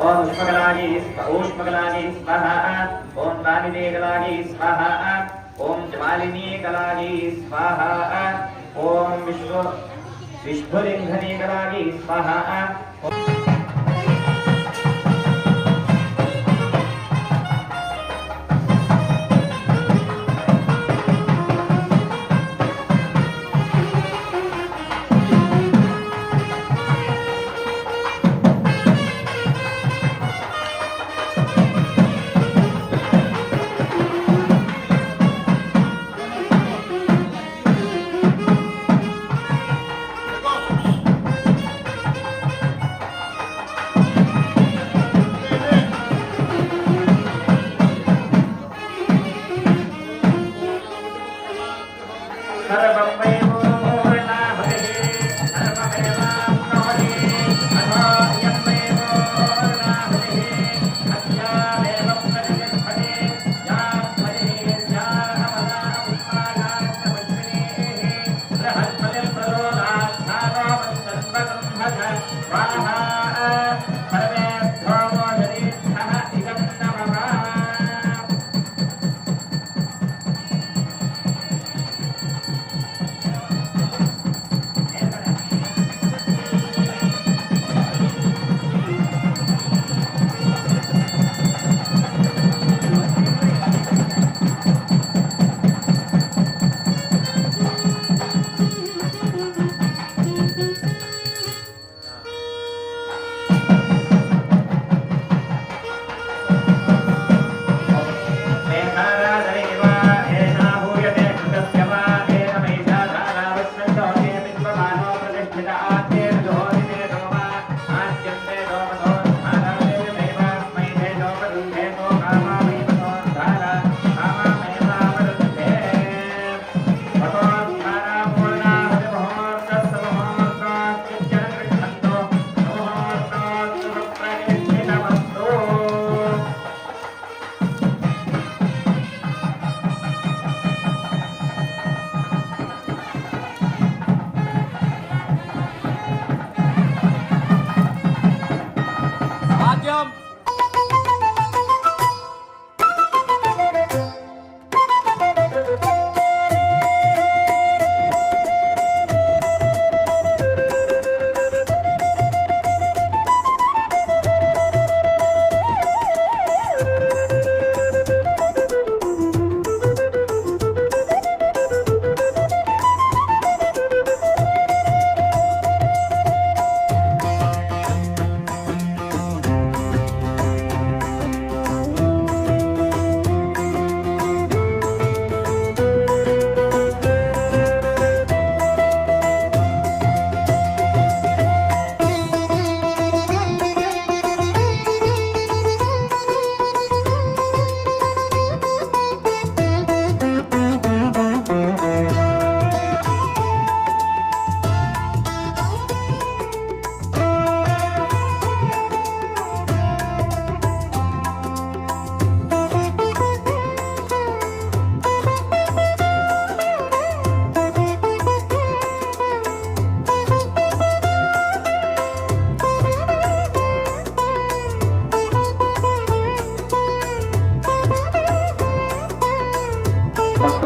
ओम ऊष्मकलागी स्वाहा ओम वालिनी कलागी स्वाहा ओम ज्वालिनी कलागी स्वाहा ओम विश्वलिंगनी कलागी स्वाहा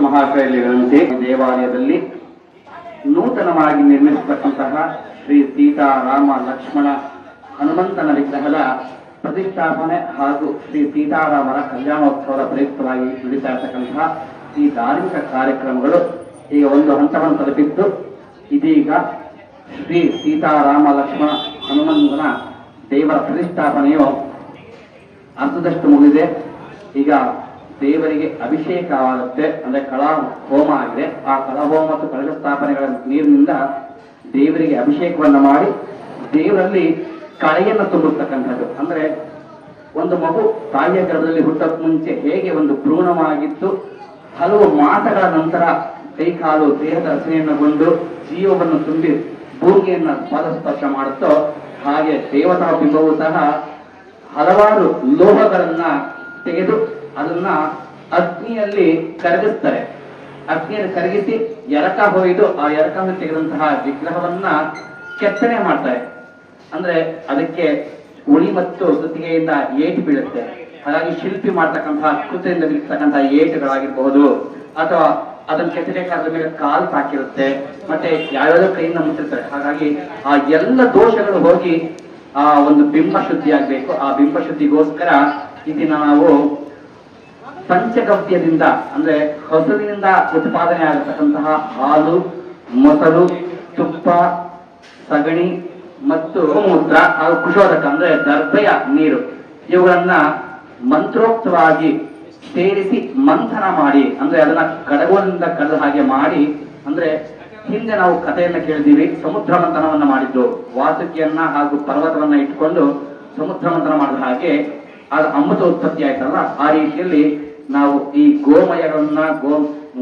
ಮಹಾಶಯರಲ್ಲಿ ವಿನಂತಿ. ದೇವಾಲಯದಲ್ಲಿ ನೂತನವಾಗಿ ನಿರ್ಮಿಸತಕ್ಕಂತಹ ಶ್ರೀ ಸೀತಾರಾಮ ಲಕ್ಷ್ಮಣ ಹನುಮಂತನ ವಿಗ್ರಹದ ಪ್ರತಿಷ್ಠಾಪನೆ ಹಾಗೂ ಶ್ರೀ ಸೀತಾರಾಮರ ಕಲ್ಯಾಣೋತ್ಸವದ ಪ್ರಯುಕ್ತವಾಗಿ ನಡೀತಾ ಇರತಕ್ಕಂತಹ ಈ ಧಾರ್ಮಿಕ ಕಾರ್ಯಕ್ರಮಗಳು ಈಗ ಒಂದು ಹಂತವನ್ನು ತಲುಪಿದ್ದು, ಇದೀಗ ಶ್ರೀ ಸೀತಾರಾಮ ಲಕ್ಷ್ಮಣ ಹನುಮಂತನ ದೇವರ ಪ್ರತಿಷ್ಠಾಪನೆಯು ಅರ್ಧದಷ್ಟು ಮುಗಿದಿದೆ. ಈಗ ದೇವರಿಗೆ ಅಭಿಷೇಕವಾಗುತ್ತೆ, ಅಂದ್ರೆ ಕಳಾ ಹೋಮ ಆಗಿದೆ. ಆ ಕಳಾ ಹೋಮ ಮತ್ತು ಕಳಶ ಸ್ಥಾಪನೆಗಳ ನೀರಿನಿಂದ ದೇವರಿಗೆ ಅಭಿಷೇಕವನ್ನ ಮಾಡಿ ದೇವರಲ್ಲಿ ಕಳೆಯನ್ನು ತುಂಬತಕ್ಕಂಥದ್ದು. ಅಂದ್ರೆ ಒಂದು ಮಗು ತಾಯಿಯ ಗರ್ಭದಲ್ಲಿ ಹುಟ್ಟಕ್ಕೆ ಮುಂಚೆ ಹೇಗೆ ಒಂದು ಭ್ರೂಣವಾಗಿದ್ದು ಹಲವು ಮಾಸಗಳ ನಂತರ ಕೈಕಾಲು ದೇಹದ ರಚನೆಯನ್ನುಗೊಂಡು ಜೀವವನ್ನು ತುಂಬಿ ಭೂಮಿಯನ್ನ ಪಾದಸ್ಪರ್ಶ ಮಾಡುತ್ತೋ ಹಾಗೆ ದೇವತಾ ಬಿಂಬವೂ ಸಹ ಹಲವಾರು ಲೋಹಗಳನ್ನ ತೆಗೆದು ಅದನ್ನ ಅಗ್ನಿಯಲ್ಲಿ ಕರಗಿಸ್ತಾರೆ. ಅಗ್ನಿಯಲ್ಲಿ ಕರಗಿಸಿ ಎರಕ ಹೊಯ್ದು ಆ ಎರಕವನ್ನು ತೆಗೆದಂತಹ ವಿಗ್ರಹವನ್ನ ಕೆತ್ತನೆ ಮಾಡ್ತಾರೆ. ಅಂದ್ರೆ ಅದಕ್ಕೆ ಉಳಿ ಮತ್ತು ಸುತ್ತಿಗೆಯಿಂದ ಏಟು ಬೀಳುತ್ತೆ. ಹಾಗಾಗಿ ಶಿಲ್ಪಿ ಮಾಡ್ತಕ್ಕಂತಹ ಕೃತಿಯಿಂದ ಬೀಳ್ತಕ್ಕಂತಹ ಏಟುಗಳಾಗಿರಬಹುದು, ಅಥವಾ ಅದನ್ನ ಕೆತ್ತಬೇಕಾದ ಮೇಲೆ ಕಾಲು ಸಾಕಿರುತ್ತೆ, ಮತ್ತೆ ಯಾವ್ಯಾವ ಕೈಯಿಂದ ಮುಟ್ಟಿರ್ತಾರೆ. ಹಾಗಾಗಿ ಆ ಎಲ್ಲ ದೋಷಗಳು ಹೋಗಿ ಆ ಒಂದು ಬಿಂಬ ಶುದ್ಧಿ ಆಗ್ಬೇಕು. ಆ ಬಿಂಬ ಶುದ್ಧಿಗೋಸ್ಕರ ಇದನ್ನ ನಾವು ಪಂಚಗವ್ಯದಿಂದ ಅಂದ್ರೆ ಹಸುವಿನಿಂದ ಉತ್ಪಾದನೆ ಆಗತಕ್ಕಂತಹ ಹಾಲು, ಮೊಸರು, ತುಪ್ಪ, ಸಗಣಿ ಮತ್ತು ಗೋಮೂತ್ರ ಹಾಗೂ ಕುಶೋದಕ ಅಂದ್ರೆ ದರ್ಭೆಯ ನೀರು ಇವುಗಳನ್ನ ಮಂತ್ರೋಕ್ತವಾಗಿ ಸೇರಿಸಿ ಮಂಥನ ಮಾಡಿ, ಅಂದ್ರೆ ಅದನ್ನ ಕಡಗೋಲಿಂದ ಕಳೆದ ಹಾಗೆ ಮಾಡಿ, ಅಂದ್ರೆ ಹಿಂದೆ ನಾವು ಕಥೆಯನ್ನ ಕೇಳಿದೀವಿ, ಸಮುದ್ರ ಮಂಥನವನ್ನ ಮಾಡಿದ್ದು. ವಾಸುಕಿಯನ್ನ ಹಾಗೂ ಪರ್ವತವನ್ನ ಇಟ್ಕೊಂಡು ಸಮುದ್ರ ಮಂಥನ ಮಾಡಿದ ಹಾಗೆ ಅದು ಅಮೃತ ಉತ್ಪತ್ತಿ ಆಯ್ತಲ್ಲ, ಆ ರೀತಿಯಲ್ಲಿ ನಾವು ಈ ಗೋಮಯಗಳನ್ನ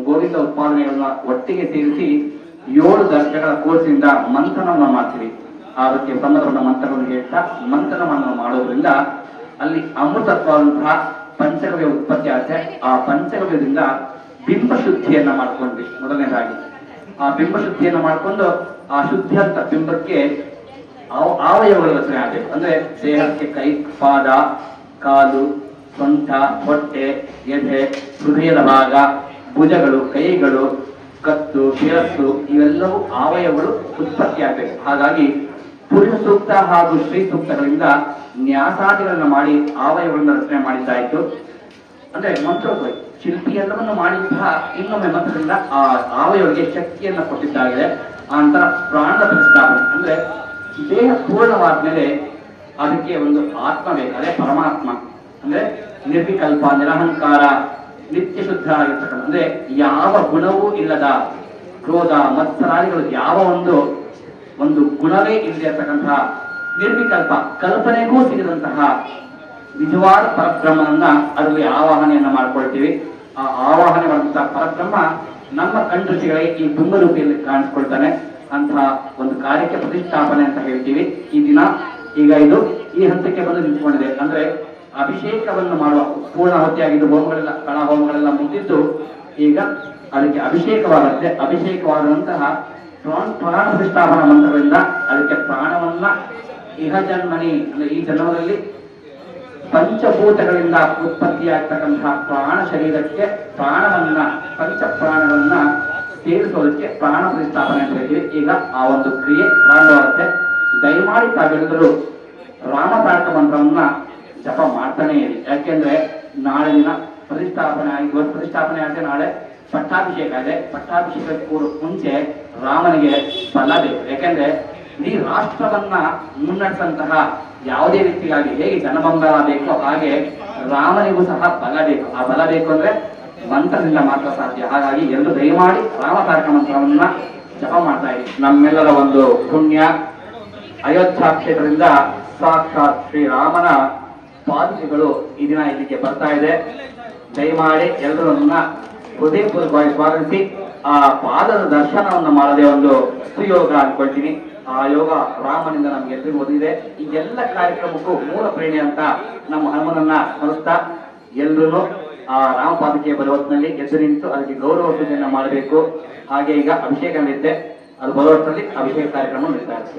ಗೋವಿಂದ ಉತ್ಪಾದನೆಗಳನ್ನ ಒಟ್ಟಿಗೆ ಸೇರಿಸಿ 7 ದರ್ಜೆಗಳ ಕೋರ್ಸಿನಿಂದ ಮಂಥನವನ್ನ ಮಾಡ್ತೀವಿ. ಅದಕ್ಕೆ ಸಂಬಂಧಪಟ್ಟ ಮಂತ್ರಗಳನ್ನು ಹೇಳ್ತಾ ಮಂಥನವನ್ನು ಮಾಡೋದ್ರಿಂದ ಅಲ್ಲಿ ಅಮೃತತ್ವಾದಂತಹ ಪಂಚಗವ್ಯ ಉತ್ಪತ್ತಿ ಆಗುತ್ತೆ. ಆ ಪಂಚಗವ್ಯದಿಂದ ಬಿಂಬ ಶುದ್ಧಿಯನ್ನ ಮಾಡ್ಕೊಂಡ್ವಿ. ಮೊದಲನೇದಾಗಿ ಆ ಬಿಂಬ ಶುದ್ಧಿಯನ್ನ ಮಾಡ್ಕೊಂಡು ಆ ಶುದ್ಧಿ ಅಂತ ಬಿಂಬಕ್ಕೆ ಅವಯವಗಳ ರಚನೆ ಆಗಬೇಕು. ಅಂದ್ರೆ ದೇಹಕ್ಕೆ ಕೈ, ಪಾದ, ಕಾಲು, ಸೊಂಟ, ಹೊಟ್ಟೆ, ಎದೆ, ಹೃದಯದ ಭಾಗ, ಭುಜಗಳು, ಕೈಗಳು, ಕತ್ತು, ಶಿರಸ್ಸು ಇವೆಲ್ಲವೂ ಅವಯವಗಳು ಉತ್ಪತ್ತಿ ಆಗಬೇಕು. ಹಾಗಾಗಿ ಪುರುಷ ಸೂಕ್ತ ಹಾಗೂ ಶ್ರೀ ಸೂಕ್ತಗಳಿಂದ ನ್ಯಾಸಾದಿಗಳನ್ನ ಮಾಡಿ ಅವಯವಗಳನ್ನ ರಚನೆ ಮಾಡಿದ್ದಾಯ್ತು. ಅಂದ್ರೆ ಮಂತ್ರೋದ್ಭವಿ ಶಿಲ್ಪಿ ಎಲ್ಲವನ್ನು ಮಾಡಿದ್ದ ಇನ್ನೊಮ್ಮೆ ಮಂತ್ರದಿಂದ ಆ ಅವಯವಗಳಿಗೆ ಶಕ್ತಿಯನ್ನ ಕೊಟ್ಟಿದ್ದಾಗಿದೆ. ಆ ನಂತರ ಪ್ರಾಣದ ಪ್ರತಿಷ್ಠಾಪನೆ ಅಂದ್ರೆ ದೇಹ ಪೂರ್ಣವಾದ್ಮೇಲೆ ಅದಕ್ಕೆ ಒಂದು ಆತ್ಮ ಬೇಕು, ಅದೇ ಪರಮಾತ್ಮ. ಅಂದ್ರೆ ನಿರ್ವಿಕಲ್ಪ, ನಿರಹಂಕಾರ, ನಿತ್ಯ ಶುದ್ಧ ಆಗಿರ್ತಕ್ಕಂಥ, ಅಂದ್ರೆ ಯಾವ ಗುಣವೂ ಇಲ್ಲದ, ಕ್ರೋಧ, ಮತ್ಸರಾದಿಗಳು ಯಾವ ಒಂದು ಗುಣವೇ ಇಲ್ಲದಿರತಕ್ಕಂತಹ ನಿರ್ವಿಕಲ್ಪ, ಕಲ್ಪನೆಗೂ ಸಿಗದಂತಹ ನಿಜವಾದ ಪರಬ್ರಹ್ಮನನ್ನ ಅದರಲ್ಲಿ ಆವಾಹನೆಯನ್ನ ಮಾಡ್ಕೊಳ್ತೀವಿ. ಆ ಆವಾಹನೆ ಮಾಡುವಂತಹ ಪರಬ್ರಹ್ಮ ನಮ್ಮ ಕಣ್ರುಚಿಗಳಿಗೆ ಈ ಬಿಂಬ ರೂಪಿಯಲ್ಲಿ ಕಾಣಿಸ್ಕೊಳ್ತಾನೆ. ಅಂತಹ ಒಂದು ಕಾರ್ಯಕ್ಕೆ ಪ್ರತಿಷ್ಠಾಪನೆ ಅಂತ ಹೇಳ್ತೀವಿ. ಈ ದಿನ ಈಗ ಇದು ಈ ಹಂತಕ್ಕೆ ಬಂದು ನಿಂತ್ಕೊಂಡಿದೆ. ಅಂದ್ರೆ ಅಭಿಷೇಕವನ್ನು ಮಾಡುವ ಪೂರ್ಣಾಹುತಿಯಾಗಿದ್ದು ಹೋಮಗಳೆಲ್ಲ, ಕಳಾ ಹೋಮಗಳೆಲ್ಲ ಮುಗಿದ್ದು ಈಗ ಅದಕ್ಕೆ ಅಭಿಷೇಕವಾಗುತ್ತೆ. ಅಭಿಷೇಕವಾದಂತಹ ಪ್ರಾಣ ಪ್ರತಿಷ್ಠಾಪನಾ ಮಂತ್ರಗಳಿಂದ ಅದಕ್ಕೆ ಪ್ರಾಣವನ್ನ ಇಹ ಜನ್ಮನಿ ಅಂದ್ರೆ ಈ ಜನ್ಮದಲ್ಲಿ ಪಂಚಭೂತಗಳಿಂದ ಉತ್ಪತ್ತಿಯಾಗ್ತಕ್ಕಂತಹ ಪ್ರಾಣ ಶರೀರಕ್ಕೆ ಪ್ರಾಣವನ್ನ, ಪಂಚ ಪ್ರಾಣಗಳನ್ನ ಸೇರಿಸೋದಕ್ಕೆ ಪ್ರಾಣ ಪ್ರತಿಷ್ಠಾಪನೆ ಅಂತ ಹೇಳ್ತೀವಿ. ಈಗ ಆ ಒಂದು ಕ್ರಿಯೆ ಪ್ರಾರಂಭವಾಗುತ್ತೆ. ದಯಮಾಡಿ ತಾವೆಲ್ಲರೂ ರಾಮತಾರಕ ಮಂತ್ರವನ್ನ ಜಪ ಮಾಡ್ತಾನೆ ಇರಿ. ಯಾಕೆಂದ್ರೆ ನಾಳೆ ದಿನ ಪ್ರತಿಷ್ಠಾಪನೆ ಆಗಿ, ಇವತ್ತು ಪ್ರತಿಷ್ಠಾಪನೆ ಆಗಿದೆ, ನಾಳೆ ಪಟ್ಟಾಭಿಷೇಕ ಇದೆ. ಪಟ್ಟಾಭಿಷೇಕಕ್ಕೂ ಮುಂಚೆ ರಾಮನಿಗೆ ಬಲ ಬೇಕು. ಯಾಕೆಂದ್ರೆ ಇಡೀ ರಾಷ್ಟ್ರವನ್ನ ಮುನ್ನಡೆಸಂತಹ ಯಾವುದೇ ವ್ಯಕ್ತಿಗಾಗಿ ಹೇಗೆ ಜನಬಂಧನ ಬೇಕೋ ಹಾಗೆ ರಾಮನಿಗೂ ಸಹ ಬಲ ಬೇಕು. ಆ ಬಲ ಬೇಕು ಅಂದ್ರೆ ಮಂತ್ರದಿಂದ ಮಾತ್ರ ಸಾಧ್ಯ. ಹಾಗಾಗಿ ಎಲ್ಲರೂ ದಯಮಾಡಿ ರಾಮತಾರಕ ಮಂತ್ರವನ್ನ ಜಪ ಮಾಡ್ತಾ ಇರಿ. ನಮ್ಮೆಲ್ಲರ ಒಂದು ಪುಣ್ಯ ಅಯೋಧ್ಯ ಕ್ಷೇತ್ರದಿಂದ ಸಾಕ್ಷಾತ್ ಶ್ರೀರಾಮನ ಪಾದುಕೆಗಳು ಈ ದಿನ ಇಲ್ಲಿಗೆ ಬರ್ತಾ ಇದೆ. ದಯಮಾಡಿ ಎಲ್ಲರೂ ನನ್ನ ಹೃದಯಪೂರ್ವಕವಾಗಿ ಸ್ವಾಗತಿಸಿ ಆ ಪಾದದ ದರ್ಶನವನ್ನು ಮಾಡದೆ ಒಂದು ಸುಯೋಗ ಅನ್ಕೊಳ್ತೀನಿ. ಆ ಯೋಗ ರಾಮನಿಂದ ನಮ್ಗೆ ಎದುರು ಓದಿದೆ. ಈ ಎಲ್ಲ ಕಾರ್ಯಕ್ರಮಕ್ಕೂ ಮೂಲ ಪ್ರೇರಣೆ ಅಂತ ನಮ್ಮ ಹನುಮನನ್ನ ಸ್ಮರಿಸ್ತಾ ಎಲ್ರೂ ಆ ರಾಮಪಾದಕ್ಕೆ ಬರುವ ಹೊತ್ತಿನಲ್ಲಿ ಎದ್ದು ನಿಂತು ಅದಕ್ಕೆ ಗೌರವ ಪೂಜೆಯನ್ನ ಮಾಡಬೇಕು. ಹಾಗೆ ಈಗ ಅಭಿಷೇಕ ನಡೆಯುತ್ತೆ, ಅದು ಬರುವ ಹೊತ್ತಿನಲ್ಲಿ ಅಭಿಷೇಕ ಕಾರ್ಯಕ್ರಮ ನಡೀತಾ ಇದೆ.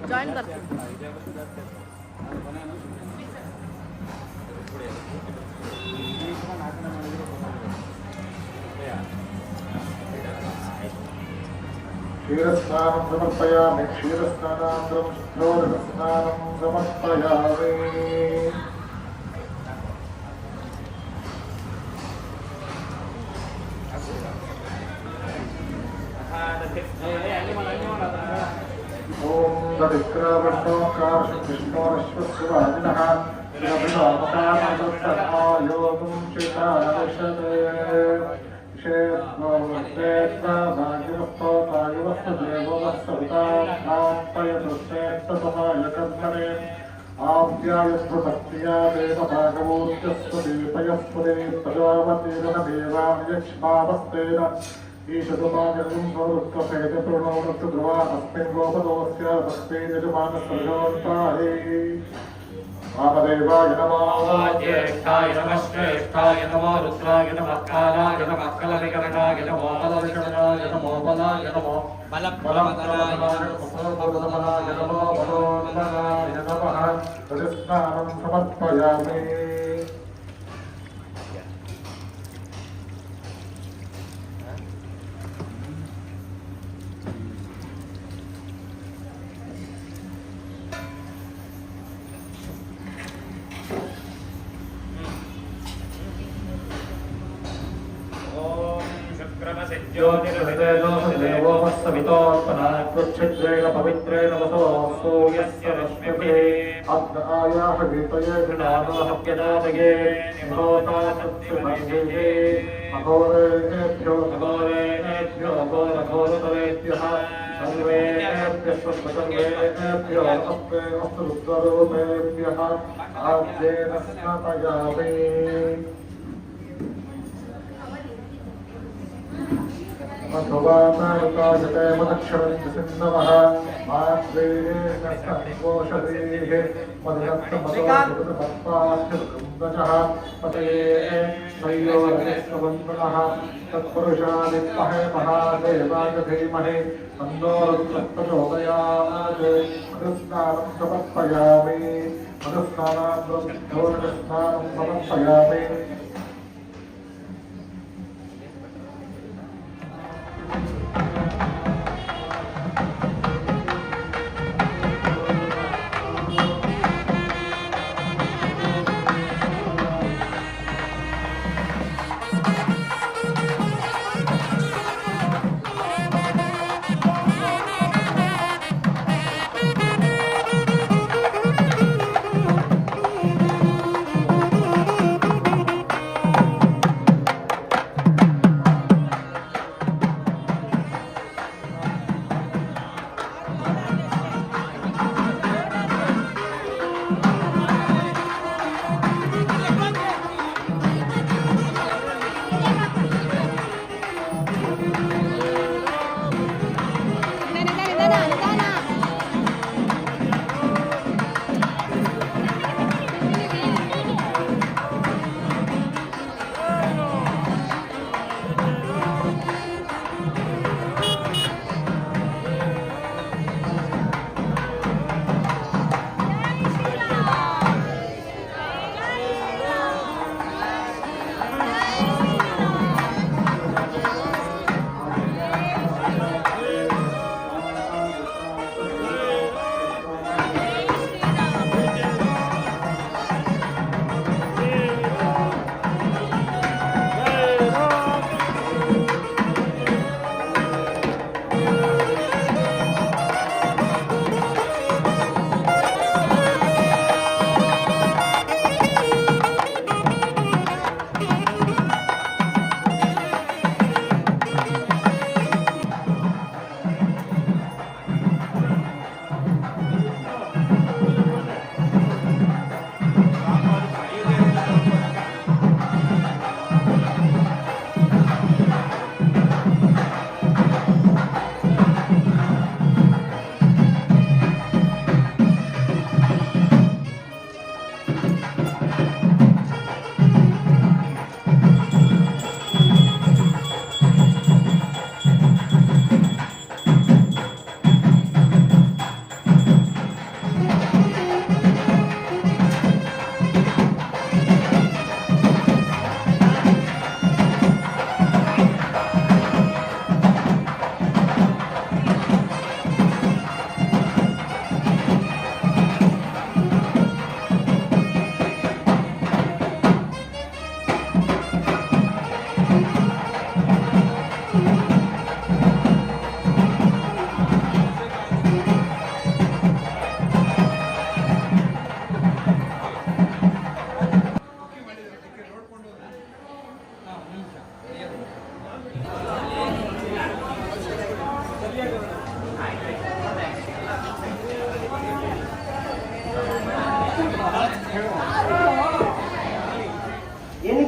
जॉइन करते क्षीरस्नानं समर्पयामि क्षीरस्नानान्तरं शुद्धोदकस्नानं समर्पयामि ॐ दधिक्रावृष्णोकार्षविष्णोरश्वस्वादिनः योगं चितारशते आप्यायस्वभक्त्या देवभागवोऽस्यस्वते पयस्वते प्रजापतिरनमेवायक्ष्मावस्तेन ईशतुमागं स्वरुत्कसेजतृणोरस्तु ध्रुवा अस्मिन् गोपदोऽस्य भक्ते यजमानसर्गोन्ताहे वामदेवाय नमः ज्येष्ठाय नमः श्रेष्ठाय नमो रुद्राय नमः कालाय नमः कलविकरणाय नमो बलविकरणाय नमो बलाय नमो बलप्रमदनाय नमो मनोन्मनाय नमः तदस्नानं समर्पयामि ज्योतिर्हृदयोपस्थमितोत्पन्नात्वच्छिद्रेण पवित्रेण वसो सूर्यस्य रश्मिभिः अब्दायाः गीतये गृणादोहप्यदातये निभोतासत्सुमर्गिः अघोरेभ्यो अघोरेभ्यो घोरघोरतरेभ्यः सर्वेभ्यो अस्ते अस्तुरुद्ररूपेभ्यः आद्येन स्नापयामि मधुवातारुतायते मदक्षरञ्जसिन्नवः मात्रेण सत्कोशदेः मधुरक्तमदोषुतपत्पाभ्युन्दजः पतये शय्योरविश्ववन्दनः तत्पुरुषादित्महे महादेवाय धीमहि तन्नो रुद्रप्रचोदयात् मधुस्नानं समर्पयामि मधुस्नानान्तरं समर्पयामि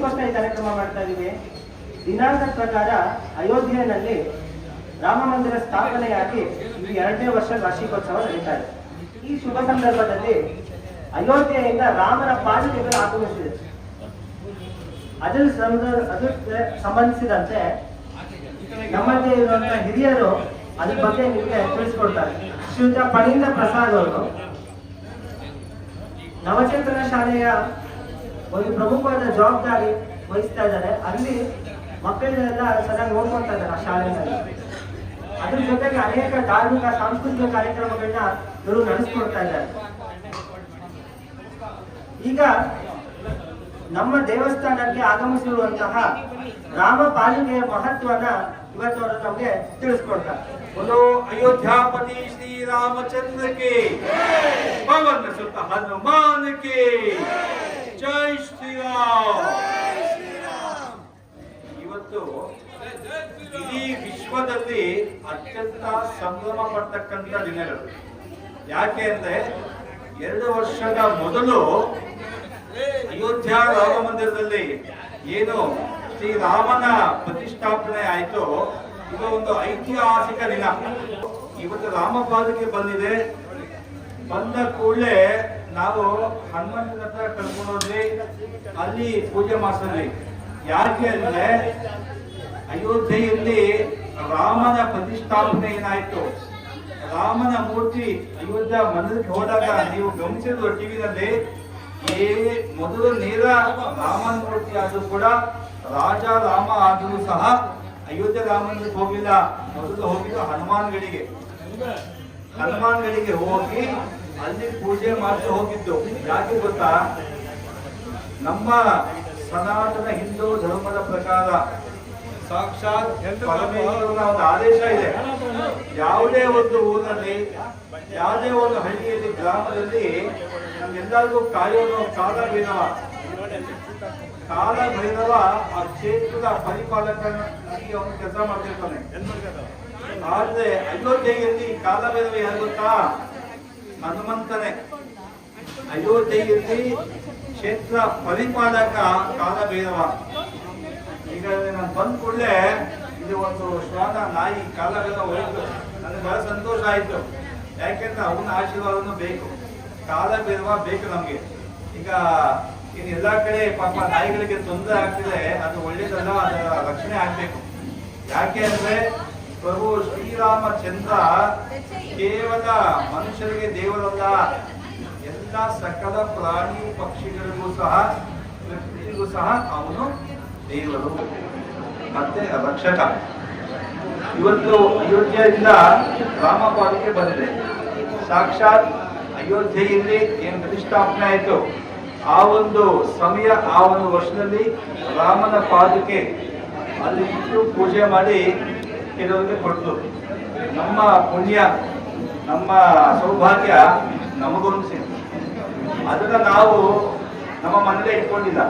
ಏನಕ್ಕೋಸ್ಕರ ಈ ಕಾರ್ಯಕ್ರಮ ಮಾಡ್ತಾ ಇದೀವಿ? ದಿನಾಂಕದ ಪ್ರಕಾರ ಅಯೋಧ್ಯೆಯಲ್ಲಿ ರಾಮ ಮಂದಿರ ಸ್ಥಾಪನೆಯಾಗಿ ಇದು 2ನೇ ವರ್ಷ ವಾರ್ಷಿಕೋತ್ಸವ ನಡೀತಾ ಇದೆ. ಈ ಶುಭ ಸಂದರ್ಭದಲ್ಲಿ ಅಯೋಧ್ಯೆಯಿಂದ ರಾಮನ ಪಾದುಕೆಗಳು ಆಗಮಿಸಿದೆ. ಅದಕ್ಕೆ ಸಂಬಂಧಿಸಿದಂತೆ ನಮ್ಮಲ್ಲಿ ಇರುವಂತಹ ಹಿರಿಯರು ಅದ್ರ ಬಗ್ಗೆ ನಿಮಗೆ ತಿಳಿಸ್ಕೊಡ್ತಾರೆ. ಶ್ರೀಯುತ ಪಣೀಂದ್ರ ಪ್ರಸಾದ್ ಅವರು ನವಚೇತನ ಶಾಲೆಯ ಒಂದು ಪ್ರಮುಖವಾದ ಜವಾಬ್ದಾರಿ ವಹಿಸ್ತಾ ಇದ್ದಾರೆ. ಅಲ್ಲಿ ಮಕ್ಕಳನ್ನೆಲ್ಲ ಚೆನ್ನಾಗಿ ನೋಡ್ಕೊಳ್ತಾ ಇದ್ದಾರೆ ಆ ಶಾಲೆಯಲ್ಲಿ. ಅದ್ರ ಜೊತೆಗೆ ಅನೇಕ ಧಾರ್ಮಿಕ ಸಾಂಸ್ಕೃತಿಕ ಕಾರ್ಯಕ್ರಮಗಳನ್ನ ಇವರು ನಡೆಸ್ಕೊಡ್ತಾ ಇದ್ದಾರೆ. ಈಗ ನಮ್ಮ ದೇವಸ್ಥಾನಕ್ಕೆ ಆಗಮಿಸಿರುವಂತಹ ರಾಮ ಪಾಲಿಕೆಯ ಮಹತ್ವನ ಇವತ್ತು ಅವರು ನಮಗೆ ತಿಳಿಸ್ಕೊಡ್ತಾರೆ. बोलो अयोध्यापति श्री रामचंद्र के पवन सुत हनुमान के जय श्री राम. ಇವತ್ತು ಇಡೀ ವಿಶ್ವದಲ್ಲಿ ಅತ್ಯಂತ ಸಂಭ್ರಮ ಪಡ್ತಕ್ಕಂಥ ದಿನಗಳು. ಯಾಕೆ ಅಂದ್ರೆ 2 ವರ್ಷದ ಮೊದಲು ಅಯೋಧ್ಯ ರಾಮ ಮಂದಿರದಲ್ಲಿ ಏನು ಶ್ರೀರಾಮನ ಪ್ರತಿಷ್ಠಾಪನೆ ಆಯ್ತು, ಇದು ಒಂದು ಐತಿಹಾಸಿಕ ದಿನ. ಇವತ್ತು ರಾಮಪಾದಕ್ಕೆ ಬಂದಿದೆ. ಬಂದ ಕೂಡಲೇ ನಾವು ಹನುಮಂತನ ಹತ್ರ ಕರ್ಕೊಂಡು ಹೋದ್ವಿ, ಅಲ್ಲಿ ಪೂಜೆ ಮಾಡಿಸಿದ್ವಿ. ಯಾಕೆ ಅಂದ್ರೆ ಅಯೋಧ್ಯೆಯಲ್ಲಿ ರಾಮನ ಪ್ರತಿಷ್ಠಾಪನೆ ಏನಾಯ್ತು, ರಾಮನ ಮೂರ್ತಿ ಅಯೋಧ್ಯ ಮಂದಿರಕ್ಕೆ ಹೋದಾಗ ನೀವು ಗಮನಿಸಿದ್ರು ಟಿವಿನಲ್ಲಿ, ಮೊದಲು ನೇರ ರಾಮನ ಮೂರ್ತಿ ಆದ್ರೂ ಕೂಡ ರಾಜ ರಾಮ ಆದರೂ ಸಹ ಅಯೋಧ್ಯೆ ರಾಮನಿಗೆ ಹೋಗಿಲ್ಲ. ಮೊದಲು ಹೋಗಿದ್ದು ಹನುಮಾನ್ಗಳಿಗೆ ಹೋಗಿ ಅಲ್ಲಿ ಪೂಜೆ ಮಾಡ್ತಾ ಹೋಗಿದ್ದು. ಯಾಕೆ ಗೊತ್ತಾ, ನಮ್ಮ ಸನಾತನ ಹಿಂದೂ ಧರ್ಮದ ಪ್ರಕಾರ ಸಾಕ್ಷಾತ್ ಪರಮೇಶ್ವರನ ಒಂದು ಆದೇಶ ಇದೆ. ಯಾವುದೇ ಒಂದು ಊರಲ್ಲಿ, ಯಾವುದೇ ಒಂದು ಹಳ್ಳಿಯಲ್ಲಿ, ಗ್ರಾಮದಲ್ಲಿ ನಮ್ಗೆಲ್ಲರಿಗೂ ಕಾಯೋನು ಕಾಲಭೈರವ. ಕಾಲಭೈರವ ಆ ಕ್ಷೇತ್ರದ ಪರಿಪಾಲಕನಾಗಿ ಅವನು ಕೆಲಸ ಮಾಡ್ತಿರ್ತಾನೆ. ಆದ್ರೆ ಅಯೋಧ್ಯೆಯಲ್ಲಿ ಕಾಲಭೈರವ ಯಾರು ಗೊತ್ತಾ? ಹನುಮಂತನೇ. ಅಯೋಧ್ಯೆಯಲ್ಲಿ ಕ್ಷೇತ್ರ ಪರಿಪಾಲಕ ಕಾಲಭೈರವ. ಈಗ ನಾನು ಬಂದ ಕೂಡಲೇ ಇದು ಒಂದು ಶ್ವಾನ ನಾಯಿ ಕಾಲಭೈರವ ಹೋಯ್ತು, ನನಗೆ ಬಹಳ ಸಂತೋಷ ಆಯ್ತು. ಯಾಕೆಂದ್ರೆ ಅವನ ಆಶೀರ್ವಾದನೂ ಬೇಕು, ಕಾಲಭೈರವ ಬೇಕು ನಮ್ಗೆ. ಈಗ ಇನ್ನು ಎಲ್ಲಾ ಕಡೆ ಪಾಪ ನಾಯಿಗಳಿಗೆ ತೊಂದರೆ ಆಗ್ತಿದೆ, ಅದು ಒಳ್ಳೇದಲ್ಲ, ಅದರ ರಕ್ಷಣೆ ಆಗ್ಬೇಕು. ಯಾಕೆ ಅಂದ್ರೆ ಪ್ರಭು ಶ್ರೀರಾಮಚಂದ್ರ ಕೇವಲ ಮನುಷ್ಯರಿಗೆ ದೇವರಲ್ಲ, ಎಲ್ಲ ಸಕಲ ಪ್ರಾಣಿ ಪಕ್ಷಿಗಳಿಗೂ ಸಹ, ಪ್ರಕೃತಿಗೂ ಸಹ ಅವನು ದೇವರು ಮತ್ತೆ ರಕ್ಷಕ. ಇವತ್ತು ಅಯೋಧ್ಯೆಯಿಂದ ರಾಮಪಾದಕ್ಕೆ ಬಂದಿದೆ. ಸಾಕ್ಷಾತ್ ಅಯೋಧ್ಯೆಯಲ್ಲಿ ಏನು ಪ್ರತಿಷ್ಠಾಪನೆ ಆಯಿತು, ಆ ಒಂದು ಸಮಯ, ಆ ಒಂದು ವರ್ಷದಲ್ಲಿ ರಾಮನ ಪಾದಕ್ಕೆ ಅಲ್ಲಿ ಇಟ್ಟು ಪೂಜೆ ಮಾಡಿ ಕೆಲವರಿಗೆ ಕೊಡ್ತು. ನಮ್ಮ ಪುಣ್ಯ, ನಮ್ಮ ಸೌಭಾಗ್ಯ ನಮಗೊಂದು ಸಿಕ್ತು. ಅದನ್ನ ನಾವು ನಮ್ಮ ಮನೇಲೆ ಇಟ್ಕೊಂಡಿಲ್ಲ.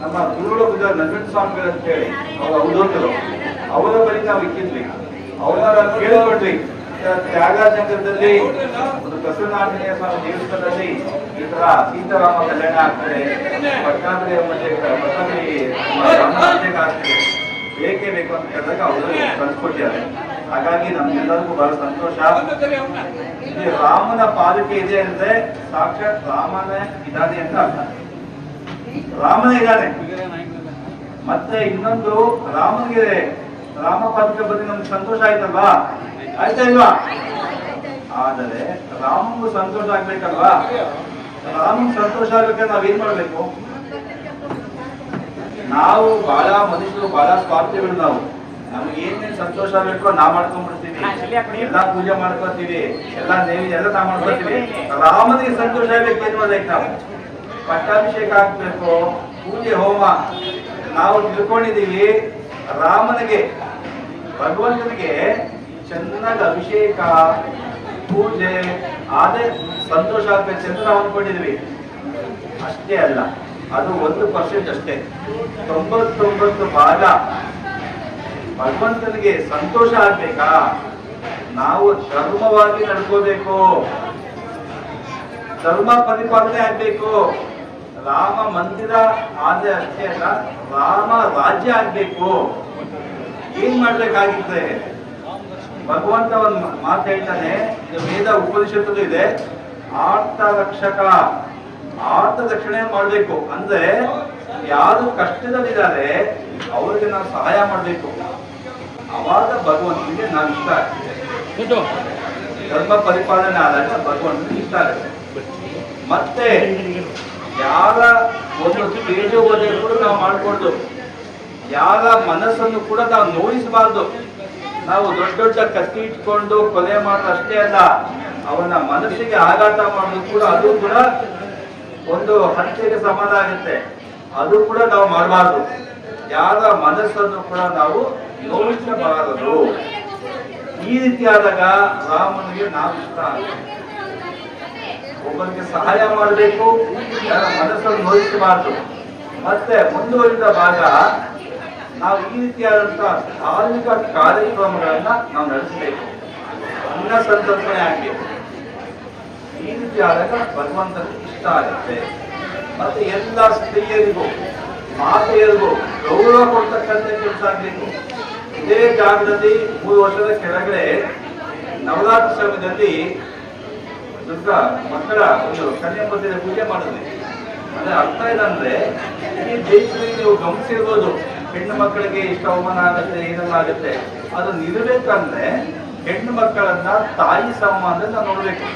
ನಮ್ಮ ಗುರುಗಳು ನಂಜುಂಡ ಸ್ವಾಮಿಗಳು ಅಂತ ಹೇಳಿ ಅವ್ರ ಅವಧೂತರು, ಅವರ ಬಳಿ ನಾವು ಇಕ್ಕಿದ್ವಿ. ಅವರ ಕೇಳ್ಕೊಂಡ್ವಿ, ತ್ಯಾಗರಾಜನಗರದಲ್ಲಿ ಒಂದು ಬಸವನಾಂಜನೇಯ ಸ್ವಾಮಿ ದೇವಸ್ಥಾನದಲ್ಲಿ ಈ ತರ ಸೀತಾರಾಮ ಕಲ್ಯಾಣ ಆಗ್ತದೆ, ಪಟ್ಟಾಭಿಷೇಕ ಆಗ್ತದೆ, ಬೇಕೇ ಬೇಕು ಅಂತ ಹೇಳಿದಾಗ ಅವರು ಕಳ್ಸಿಕೊಟ್ಟಿದ್ದಾರೆ. ಹಾಗಾಗಿ ನಮ್ಗೆಲ್ಲರಿಗೂ ಬಹಳ ಸಂತೋಷ. ಇಲ್ಲಿ ರಾಮನ ಪಾಲಿಕೆ ಇದೆ ಅಂದ್ರೆ ಸಾಕ್ಷಾತ್ ರಾಮನೇ ಇದ್ದಾನೆ ಅಂತ ಅರ್ಥ. ರಾಮನೇ ಇದ್ದಾನೆ. ಮತ್ತೆ ಇನ್ನೊಂದು, ರಾಮನಿಗೆ ರಾಮ ಪಾಲಿಕೆ ಬಗ್ಗೆ ನಮ್ಗೆ ಸಂತೋಷ ಆಯ್ತಲ್ವಾ? ಆಯ್ತಾ ಇಲ್ವಾ? ಆದರೆ ರಾಮನಿಗೂ ಸಂತೋಷ ಆಗ್ಬೇಕಲ್ವಾ? ರಾಮನಿಗೆ ಸಂತೋಷ ಆಗ್ಬೇಕಾದ್ರೆ ನಾವೇನ್ ಮಾಡ್ಬೇಕು? ನಾವು ಬಹಳ ಮನುಷ್ಯರು, ಬಹಳ ಸ್ವಾರ್ಥಿಗಳು. ನಾವು ನಮ್ಗೆ ಏನೇನ್ ಸಂತೋಷ ಆಗ್ಬೇಕೋ ನಾವ್ ಮಾಡ್ಕೊಂಡ್ಬಿಡ್ತೀವಿ, ಎಲ್ಲಾ ಪೂಜೆ ಮಾಡ್ಕೊತೀವಿ, ಎಲ್ಲಾ ನೈವೇದ್ಯ ಎಲ್ಲ ನಾವ್ ಮಾಡ್ಕೊತೀವಿ. ರಾಮನಿಗೆ ಸಂತೋಷ ಆಗ್ಬೇಕು, ಏನ್ ಮಾಡ್ಬೇಕು? ನಾವು ಪಟ್ಟಾಭಿಷೇಕ ಆಗ್ಬೇಕು, ಪೂಜೆ ಹೋಮ. ನಾವು ತಿಳ್ಕೊಂಡಿದೀವಿ ರಾಮನಿಗೆ, ಭಗವಂತನಿಗೆ ಚೆನ್ನಾಗಿ ಅಭಿಷೇಕ ಪೂಜೆ ಆದ್ರೆ ಸಂತೋಷ ಆಗ್ಬೇಕು ಅಂತ ನಾವು ಅಂದ್ಕೊಂಡಿದ್ವಿ. ಅಷ್ಟೇ ಅಲ್ಲ, ಅದು 1% ಅಷ್ಟೇ. 99 ಭಾಗ ಭಗವಂತನಿಗೆ ಸಂತೋಷ ಆಗ್ಬೇಕಾ, ನಾವು ಧರ್ಮವಾಗಿ ನಡ್ಕೋಬೇಕು, ಧರ್ಮ ಪರಿಪಾಲನೆ ಆಗ್ಬೇಕು. ರಾಮ ಮಂದಿರ ಆದ್ರೆ ಅಷ್ಟೇ ಅಲ್ಲ, ರಾಮ ರಾಜ್ಯ ಆಗ್ಬೇಕು. ಏನ್ ಮಾಡ್ಬೇಕಾಗಿದ್ರೆ ಭಗವಂತ ಒಂದು ಮಾತು ಹೇಳ್ತಾನೆ, ಇದು ವೇದ ಉಪನಿಷತ್ತು ಇದೆ, ಆರ್ತ ರಕ್ಷಕ, ಆರ್ತ ರಕ್ಷಣೆ ಮಾಡ್ಬೇಕು. ಅಂದ್ರೆ ಯಾರು ಕಷ್ಟದಲ್ಲಿದ್ದಾರೆ ಅವ್ರಿಗೆ ನಾವು ಸಹಾಯ ಮಾಡ್ಬೇಕು. ಅವಾಗ ಭಗವಂತನಿಗೆ ನಾವು ಇಷ್ಟ ಆಗ್ತದೆ. ಧರ್ಮ ಪರಿಪಾಲನೆ ಆದಾಗ ಭಗವಂತನಿಗೆ ಇಷ್ಟ ಆಗುತ್ತೆ. ಮತ್ತೆ ಯಾರ ಒಂದು ತೇಜೋವಧೆ ಕೂಡ ನಾವು ಮಾಡ್ಕೊಳ್ದು, ಯಾರ ಮನಸ್ಸನ್ನು ಕೂಡ ನಾವು ನೋಯಿಸಬಾರ್ದು. ನಾವು ದೊಡ್ಡ ದೊಡ್ಡ ಕತ್ತಿ ಇಟ್ಕೊಂಡು ಕೊಲೆ ಮಾಡೋದು ಅಷ್ಟೇ ಅಲ್ಲ, ಅವನ ಮನಸ್ಸಿಗೆ ಆಘಾತ ಮಾಡೋದು ಕೂಡ, ಅದು ಕೂಡ ಒಂದು ಹತ್ಯೆಗೆ ಸಮಾನ ಆಗುತ್ತೆ. ಅದು ಕೂಡ ನಾವು ಮಾಡಬಾರ್ದು. ಯಾರ ಮನಸ್ಸನ್ನು ಕೂಡ ನಾವು ನೋಯಿಸಬಾರದು. ಈ ರೀತಿ ಆದಾಗ ರಾಮನಿಗೆ ನಾವು ಇಷ್ಟ ಆಗುತ್ತೆ. ಒಬ್ಬರಿಗೆ ಸಹಾಯ ಮಾಡಬೇಕು, ಯಾರ ಮನಸ್ಸನ್ನು ನೋಯಿಸಬಾರ್ದು. ಮತ್ತೆ ಮುಂದುವರಿದ ಭಾಗ, ನಾವು ಈ ರೀತಿಯಾದಂತಹ ಧಾರ್ಮಿಕ ಕಾರ್ಯಕ್ರಮಗಳನ್ನ ನಾವು ನಡೆಸಬೇಕು. ಅನ್ನ ಸಂತರ್ಪಣೆ ಆಗಬೇಕು. ಈ ರೀತಿ ಆದಾಗ ಭಗವಂತನಿಗೆ ಇಷ್ಟ ಆಗುತ್ತೆ. ಮತ್ತೆ ಎಲ್ಲ ಸ್ತ್ರೀಯರಿಗೂ ಮಾತೆಯರಿಗೂ ಗೌರವ ಕೊಡ್ತಕ್ಕಂಥ ಕೆಲಸ ಆಗಬೇಕು. ಇದೇ ಜಾಗದಲ್ಲಿ 3 ವರ್ಷದ ಕೆಳಗಡೆ ನವರಾತ್ರಿ ಸಮಯದಲ್ಲಿ ದುರ್ಗಾ ಮಕ್ಕಳ ಒಂದು ಕನ್ಯಾಮೂರ್ತಿಯ ಪೂಜೆ ಮಾಡಿದ್ವಿ. ಅಂದ್ರೆ ಅರ್ಥ ಏನಂದ್ರೆ, ಈ ದೇಶದಲ್ಲಿ ನೀವು ಗಮನಿಸಿರ್ಬೋದು, ಹೆಣ್ಣು ಮಕ್ಕಳಿಗೆ ಇಷ್ಟ ಅವಮಾನ ಆಗುತ್ತೆ, ಏನೆಲ್ಲ ಆಗುತ್ತೆ. ಅದು ನಿಲ್ಲಬೇಕಂದ್ರೆ ಹೆಣ್ಣು ಮಕ್ಕಳನ್ನ ತಾಯಿ ಸಮಾನದಲ್ಲಿ ನಾವು ನೋಡ್ಬೇಕು.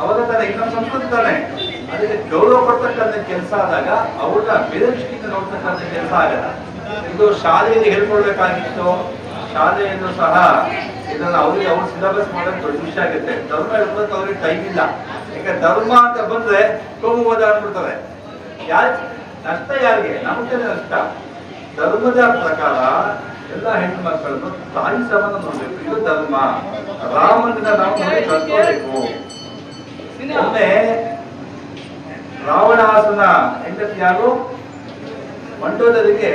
ಅವಾಗ ತಾನೆ ಇನ್ನೊಂದು ಸಂಸ್ಕೃತಿ ತಾನೆ, ಅದಕ್ಕೆ ಗೌರವ ಕೊಡ್ತಕ್ಕಂಥ ಕೆಲಸ ಆದಾಗ ಅವ್ರನ್ನ ಬೇರೆ ದೃಷ್ಟಿಯಿಂದ ನೋಡ್ತಕ್ಕಂಥ ಕೆಲಸ ಆಗಲ್ಲ. ಇದು ಶಾಲೆಯಲ್ಲಿ ಹೇಳ್ಕೊಡ್ಬೇಕಾಗಿತ್ತು. ಶಾಲೆಯಲ್ಲೂ ಸಹ ಇದನ್ನ ಅವ್ರಿಗೆ ಅವ್ರ ಸಿಲೆಬಸ್ ಮಾಡೋದು ದೊಡ್ಡ ವಿಷಯ ಆಗುತ್ತೆ. ಧರ್ಮ ಹೇಳ್ಕೊಳಕ್ಕೆ ಅವ್ರಿಗೆ ಟೈಮ್ ಇಲ್ಲ. ಯಾಕೆ ಧರ್ಮ ಅಂತ ಬಂದ್ರೆ ಕೋಮುವಾದ ಅಂದ್ಬಿಡ್ತಾರೆ. ಯಾಕೆ ನಷ್ಟ? ಯಾರಿಗೆ? ನಮಗೆ ನಷ್ಟ. ಧರ್ಮದ ಪ್ರಕಾರ ಎಲ್ಲ ಹೆಣ್ಣು ಮಕ್ಕಳನ್ನು ತಾಯಿ ಸಮಾನ ನೋಡ್ಬೇಕು. ಇದು ಧರ್ಮ. ರಾಮನಿಂದ ನಾವು ನೋಡಿ ಕಲ್ತ್ಕೋಬೇಕು. ಒಮ್ಮೆ ರಾವಣಾಸನ ಹೆಂಡತಿ ಯಾರು ಮಂಡೋದರಿಗೆ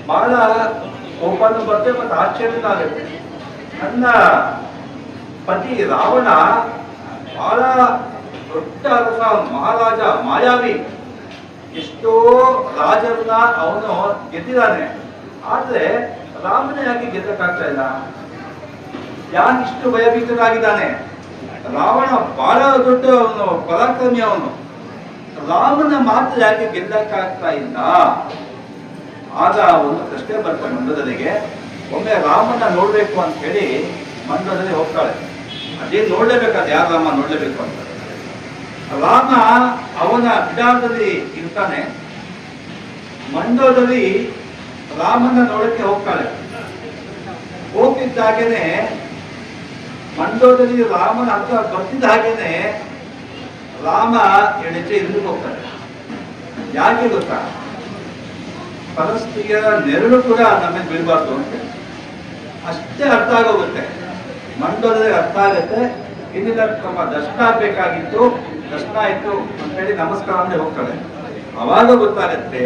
ಬಹಳ ಕೋಪನು ಬರುತ್ತೆ, ಮತ್ತೆ ಆಶ್ಚರ್ಯನೂ ಆಗುತ್ತೆ. ನನ್ನ ಪತಿ ರಾವಣ ಬಹಳ ದೊಡ್ಡ ಅರಸ, ಮಹಾರಾಜ, ಮಾಯಾವಿ, ಎಷ್ಟೋ ರಾಜರನ್ನ ಅವನು ಗೆದ್ದಿದ್ದಾನೆ. ಆದ್ರೆ ರಾಮನೇ ಯಾಕೆ ಗೆದ್ದಕ್ಕಾಗ್ತಾ ಇಲ್ಲ? ಯಾಕಿಷ್ಟು ಭಯಭೀತನಾಗಿದ್ದಾನೆ? ರಾವಣ ಬಹಳ ದೊಡ್ಡ ಅವನು ಪರಾಕ್ರಮಿ. ಅವನು ರಾಮನ ಮಾತು ಯಾಕೆ ಗೆದ್ದಕ್ಕಾಗ್ತಾ ಇಲ್ಲ? ಆಗ ಒಂದು ಪ್ರಶ್ನೆ ಬರ್ತಾನೆ ಮಂಡೋದರಿಗೆ. ಒಮ್ಮೆ ರಾಮನ ನೋಡ್ಬೇಕು ಅಂತ ಹೇಳಿ ಮಂಡೋದರಿ ಹೋಗ್ತಾಳೆ. ಅದೇ ನೋಡ್ಲೇಬೇಕಾದ್ರೆ ಯಾರು ರಾಮ ನೋಡ್ಲೇಬೇಕು ಅಂತ. ರಾಮ ಅವನ ಬಿಡಾರದಲ್ಲಿ ಇರ್ತಾನೆ. ಮಂಡೋದರಿ ರಾಮನ ನೋಡಕ್ಕೆ ಹೋಗ್ತಾಳೆ. ಹೋಗಿದ್ದಾಗೇನೆ ಮಂಡೋದರಿ ರಾಮನ ಹತ್ರ ಬರ್ತಿದ್ದ ಹಾಗೇನೆ ರಾಮ ಎಣಿಕೆ ಹಿಂದಕ್ಕೆ ಹೋಗ್ತಾನೆ. ಯಾಕೆ ಗೊತ್ತಾ? ಪರಸ್ತ್ರೀಯರ ನೆರಳು ಕೂಡ ನಮಗೆ ಬೀಳಬಾರ್ದು ಅಂತ ಅಷ್ಟೇ ಅರ್ಥ ಆಗೋಗುತ್ತೆ. ಮಂಡೋದರಿಗೆ ಅರ್ಥ ಆಗುತ್ತೆ. ಇನ್ನಿಲ್ಲ ತಮ್ಮ ದರ್ಶನ ಆಗ್ಬೇಕಾಗಿತ್ತು, ದರ್ಶನ ಆಯ್ತು ಅಂತ ಹೇಳಿ ನಮಸ್ಕಾರ ಅಂದ್ರೆ ಹೋಗ್ತಾಳೆ. ಅವಾಗ ಗೊತ್ತಾಗುತ್ತೆ,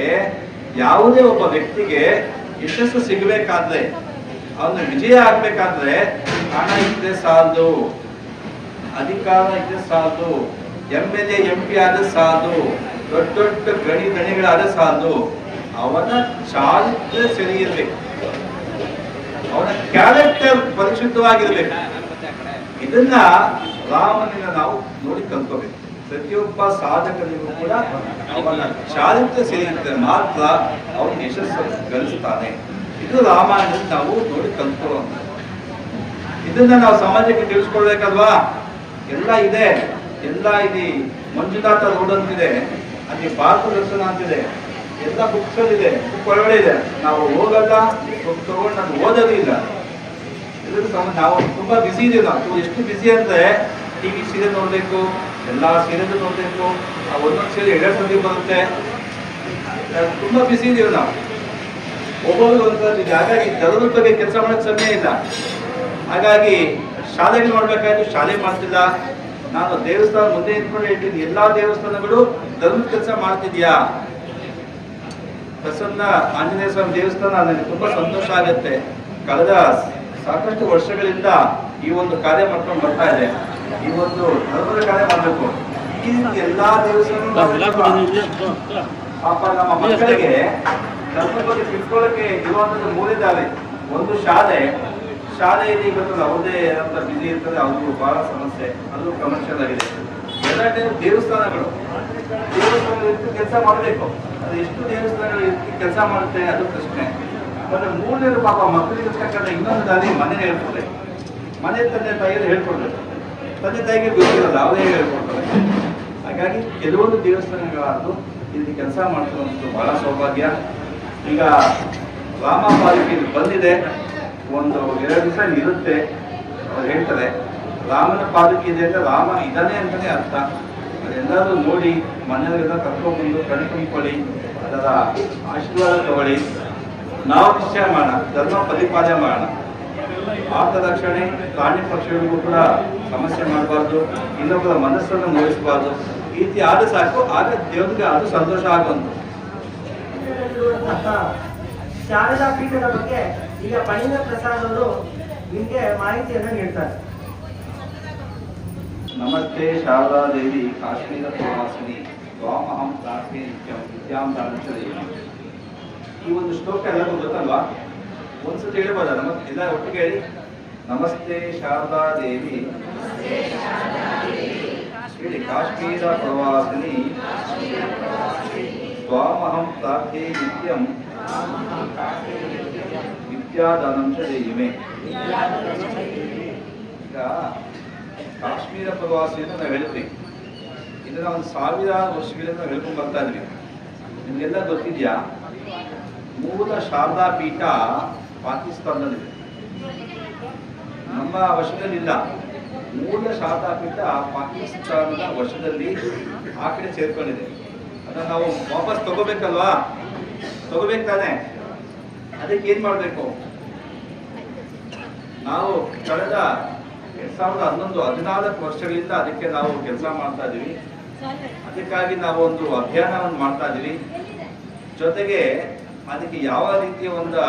ಯಾವುದೇ ಒಬ್ಬ ವ್ಯಕ್ತಿಗೆ ಯಶಸ್ಸು ಸಿಗಬೇಕಾದ್ರೆ, ಅವನು ವಿಜಯ ಆಗ್ಬೇಕಾದ್ರೆ ಹಣ ಇದ್ರೆ ಸಾಲದು, ಅಧಿಕಾರ ಇದ್ರೆ ಸಾಲದು, MLA MP ಆದ್ರೆ ಸಾಲದು, ದೊಡ್ಡ ದೊಡ್ಡ ಗಣಿ ದಣಿಗಳಾದ್ರೆ ಸಾಲದು. ಅವನ ಚಾರಿತ್ರ್ಯ ಸರಿ ಇರ್ಬೇಕು, ಅವನ ಕ್ಯಾರೆಕ್ಟರ್ ಪರಿಶುದ್ಧವಾಗಿರ್ಬೇಕು. ಇದನ್ನ ರಾಮನಿಂದ ನಾವು ನೋಡಿ ಕಲ್ಕೋಬೇಕು. ಪ್ರತಿಯೊಬ್ಬ ಸಾಧಕನಿಗೂ ಕೂಡ ಅವನ ಚಾರಿತ್ರ್ಯ ಸರಿ ಇದ್ದರೆ ಮಾತ್ರ ಅವನು ಯಶಸ್ಸು ಗಳಿಸ್ತಾನೆ. ಇದು ರಾಮಾಯಣದಲ್ಲಿ ನಾವು ನೋಡಿ ಕಲ್ತ್ಕೊಳ್ಳೋಣ. ಇದನ್ನ ನಾವು ಸಮಾಜಕ್ಕೆ ತಿಳಿಸ್ಕೊಳ್ಬೇಕಲ್ವಾ? ಎಲ್ಲ ಇದೆ, ಎಲ್ಲ ಇಲ್ಲಿ ಮಂಜುನಾಥ ರೋಡ್ ಅಂತಿದೆ, ಅಲ್ಲಿ ಭಾರತ ದರ್ಶನ ಅಂತಿದೆ, ಎಲ್ಲ ಬುಕ್ಸ್ ಇದೆ, ಬುಕ್ ಒಳಗಡೆ ಇದೆ. ನಾವು ಹೋಗಲ್ಲ, ಬುಕ್ ತಗೊಂಡು ನಾನು ಓದೋದು ಇಲ್ಲ. ನಾವು ತುಂಬಾ ಬಿಸಿ ಇದೀವಿ. ನಾವು ಎಷ್ಟು ಬಿಸಿ ಅಂದ್ರೆ TV ಸೀರಿಯಲ್ ನೋಡ್ಬೇಕು, ಎಲ್ಲಾ ಸೀರಿಯಲ್ ನೋಡ್ಬೇಕು, ಒಂದೊಂದು ಸೀರಿಯಲ್ 2 ಸತಿ ಬರುತ್ತೆ. ತುಂಬಾ ಬಿಸಿ ಇದೀವಿ ನಾವು, ಒಬ್ಬೊಬ್ರು ಒಂದ್ಸಲ. ಹಾಗಾಗಿ ಧರ್ಮದ ಬಗ್ಗೆ ಕೆಲಸ ಮಾಡೋಕೆ ಸಮಯ ಇಲ್ಲ. ಹಾಗಾಗಿ ಶಾಲೆಗೆ ನೋಡ್ಬೇಕಾಯ್ತು, ಶಾಲೆ ಮಾಡ್ತಿಲ್ಲ. ನಾನು ದೇವಸ್ಥಾನ ಮುಂದೆ ನಿಂತ್ಕೊಂಡು ಹೇಳ್ತೀನಿ, ಎಲ್ಲಾ ದೇವಸ್ಥಾನಗಳು ಧರ್ಮದ ಕೆಲಸ ಮಾಡ್ತಿದ್ಯಾ? ಪ್ರಸನ್ನ ಆಂಜನೇಯ ಸ್ವಾಮಿ ದೇವಸ್ಥಾನ ನನಗೆ ತುಂಬಾ ಸಂತೋಷ ಆಗುತ್ತೆ. ಕಳೆದ ಸಾಕಷ್ಟು ವರ್ಷಗಳಿಂದ ಈ ಒಂದು ಕಾರ್ಯ ಮಾಡ್ಕೊಂಡು ಬರ್ತಾ ಇದೆ. ಈ ಒಂದು ಧರ್ಮದ ಕಾರ್ಯ ಮಾಡಬೇಕು. ಈ ಎಲ್ಲಾ ದೇವಸ್ಥಾನ ಪಾಪ ನಮ್ಮ ಮಕ್ಕಳಿಗೆ ಧರ್ಮದ ಬಗ್ಗೆ ತಿಳ್ಕೊಳ್ಳೋಕೆ ಇರುವಂತದ್ದು ಮೂರೇ ದಾರಿ. ಒಂದು ಶಾಲೆಯಲ್ಲಿ ಗೊತ್ತಲ್ಲ ಅವ್ರದೇ ಅಂತ ಬಿಸಿ ಇರ್ತದೆ, ಅದು ಬಹಳ ಸಮಸ್ಯೆ, ಅದು ಕಮರ್ಷಿಯಲ್ ಆಗಿದೆ. ಎರಡನೇ ದೇವಸ್ಥಾನಗಳು ಕೆಲಸ ಮಾಡಬೇಕು. ಅದು ಎಷ್ಟು ದೇವಸ್ಥಾನಗಳು ಕೆಲಸ ಮಾಡುತ್ತೆ ಅದು ಪ್ರಶ್ನೆ. ಮತ್ತೆ ಮೂರನೇದು ಪಾಪ ಮಕ್ಕಳಿಗೆ ಇರ್ತಕ್ಕಂಥ ಇನ್ನೊಂದು ದಾರಿ ಮನೆ ಹೇಳ್ಕೊಡ್ಬೇಕು. ಮನೆ ತಂದೆ ತಾಯಿಗೆ ಹೇಳ್ಕೊಡ್ಬೇಕು. ತಂದೆ ತಾಯಿಗೆ ಗೊತ್ತಿರಲ್ಲ, ಅವರೇ ಹೇಳ್ಕೊಡ್ತಾರೆ. ಹಾಗಾಗಿ ಕೆಲವೊಂದು ದೇವಸ್ಥಾನಗಳಾದ್ರು ಇಲ್ಲಿ ಕೆಲಸ ಮಾಡ್ತಿರೋದು ಬಹಳ ಸೌಭಾಗ್ಯ. ಈಗ ರಾಮ ಪಾಲಿಕೆ ಬಂದಿದೆ, ಒಂದು 2 ದಿವಸ ಇರುತ್ತೆ. ಅವ್ರು ಹೇಳ್ತಾರೆ ರಾಮನ ಪಾಲಿಕೆ ಇದೆ ಅಂದ್ರೆ ರಾಮ ಇದ್ದಾನೆ ಅಂತಾನೆ ಅರ್ಥ. ಅದೆಲ್ಲರೂ ನೋಡಿ ಮನೆಯವರೆಲ್ಲ ಕರ್ಕೊಂಡ್ಬಂದು ಕಣ್ಕೊಂಡ್ಕೊಳ್ಳಿ, ಅದರ ಆಶೀರ್ವಾದ ತಗೊಳ್ಳಿ. ನಾವು ನಿಶ್ಚಯ ಮಾಡೋಣ, ಧರ್ಮ ಪರಿಪಾಲನೆ ಮಾಡೋಣ. ಆತ ರಕ್ಷಣೆ, ಪ್ರಾಣಿ ಪಕ್ಷಿಗಳಿಗೂ ಕೂಡ ಸಮಸ್ಯೆ ಮಾಡಬಾರ್ದು, ಇನ್ನೊಬ್ಬರ ಮನಸ್ಸನ್ನು ನೋಯಿಸಬಾರ್ದು. ಈ ರೀತಿ ಆದ ಸಾಕು, ಆಗ ದೇವರಿಗೆ ಅದು ಸಂತೋಷ ಆಗುವಂತ. ಶಾರದಾ ಪೀಠದ ಬಗ್ಗೆ ಈಗ ಪಣಿನ ಪ್ರಸಾದ್ ಅವರು ನಿಮಗೆ ಮಾಹಿತಿಯನ್ನು ನೀಡ್ತಾರೆ. ನಮಸ್ತೆ ಶಾರದಾ ದೇವಿ ಕಾಶ್ಮೀರ ಪ್ರವಾಸಿನಿ ತ್ವಾಮಹಂ ಪ್ರಾರ್ಥೆ ನಿತ್ಯಂ ವಿದ್ಯಾಂ ದಾನಂಚರಿ. ಈ ಒಂದು ಶ್ಲೋಕ ಎಲ್ಲರಿಗೂ ಗೊತ್ತಲ್ವಾ? ಒಂದ್ಸತಿ ಹೇಳ್ಬೋದ? ನಮಸ್ತೆ ಎಲ್ಲ ಒಟ್ಟಿಗೆ ಹೇಳಿ. ನಮಸ್ತೆ ಶಾರದಾ ದೇವಿ ಹೇಳಿ. ಕಾಶ್ಮೀರ ಪ್ರವಾಸಿನಿ ತ್ವಾಮಹಂ ಪ್ರಾರ್ಥೆ ನಿತ್ಯಂ ವಿದ್ಯಾದಾನಂಚ ದೇಹಿಮೆ. ಈಗ ಕಾಶ್ಮೀರ ಪ್ರವಾಸಿಯನ್ನು ನಾವು ಹೇಳ್ತೀವಿ. ಇದನ್ನ ಒಂದು 1000 ವರ್ಷಗಳಿಂದ ನಾವು ಹೇಳ್ಕೊಂಡು ಬರ್ತಾ ಇದ್ವಿ. ನಿಮಗೆಲ್ಲ ಗೊತ್ತಿದ್ಯಾ, ಮೂಲ ಶಾರದಾ ಪೀಠ ಪಾಕಿಸ್ತಾನದಲ್ಲಿದೆ, ನಮ್ಮ ವಶದಲ್ಲಿಲ್ಲ. ಮೂಲ ಶಾರದಾ ಪೀಠ ಪಾಕಿಸ್ತಾನದ ವಶದಲ್ಲಿ ಆ ಕಡೆ ಸೇರ್ಕೊಂಡಿದೆ. ಅದನ್ನ ನಾವು ವಾಪಸ್ ತಗೋಬೇಕಲ್ವಾ? ತಗೋಬೇಕು ತಾನೆ? ಅದಕ್ಕೆ ಏನ್ ಮಾಡ್ಬೇಕು? ನಾವು ಕಳೆದ 2011-14 ವರ್ಷಗಳಿಂದ ಅದಕ್ಕೆ ನಾವು ಕೆಲಸ ಮಾಡ್ತಾ ಇದೀವಿ. ಅದಕ್ಕಾಗಿ ನಾವು ಒಂದು ಅಭಿಯಾನವನ್ನು ಮಾಡ್ತಾ ಇದೀವಿ. ಜೊತೆಗೆ ಅದಕ್ಕೆ ಯಾವ ರೀತಿಯ ಒಂದು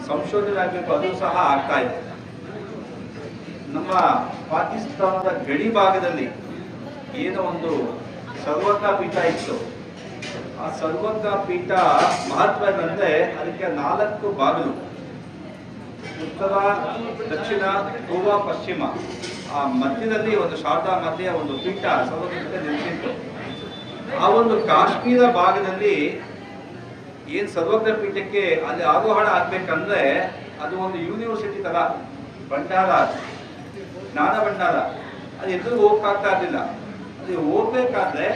ಸಂಶೋಧನೆ ಆಗಬೇಕು ಅದು ಸಹ ಆಗ್ತಾ ಇದೆ. ನಮ್ಮ ಪಾಕಿಸ್ತಾನದ ಗಡಿ ಭಾಗದಲ್ಲಿ ಏನೋ ಒಂದು ಸರ್ವಜ್ಞ ಪೀಠ ಇತ್ತು. ಆ ಸರ್ವಜ್ಞ ಪೀಠ ಮಹತ್ವ ಏನಂದ್ರೆ ಅದಕ್ಕೆ 4 ಬಾಗಿಲು, ಉತ್ತರ, ದಕ್ಷಿಣ, ಪೂರ್ವ, ಪಶ್ಚಿಮ. ಆ ಮಧ್ಯದಲ್ಲಿ ಒಂದು ಶಾರದಾ ಮಧ್ಯೆ ಒಂದು ಪೀಠ ಸರ್ವಜ್ಞ ಪೀಠ ನಿಲ್ಲಿಸಿತ್ತು. ಆ ಒಂದು ಕಾಶ್ಮೀರ ಭಾಗದಲ್ಲಿ ಏನ್ ಸರ್ವಜ್ಞ ಪೀಠಕ್ಕೆ ಅಲ್ಲಿ ಆರೋಹಣ ಆಗ್ಬೇಕಂದ್ರೆ ಅದು ಒಂದು ಯೂನಿವರ್ಸಿಟಿ ತರ ಭಂಡಾರ, ಜ್ಞಾನ ಭಂಡಾರ. ಅದು ಎದುರು ಹೋಗಕ್ಕಾಗ್ತಾ ಇರಲಿಲ್ಲ. ಅಲ್ಲಿ ಹೋಗ್ಬೇಕಾದ್ರೆ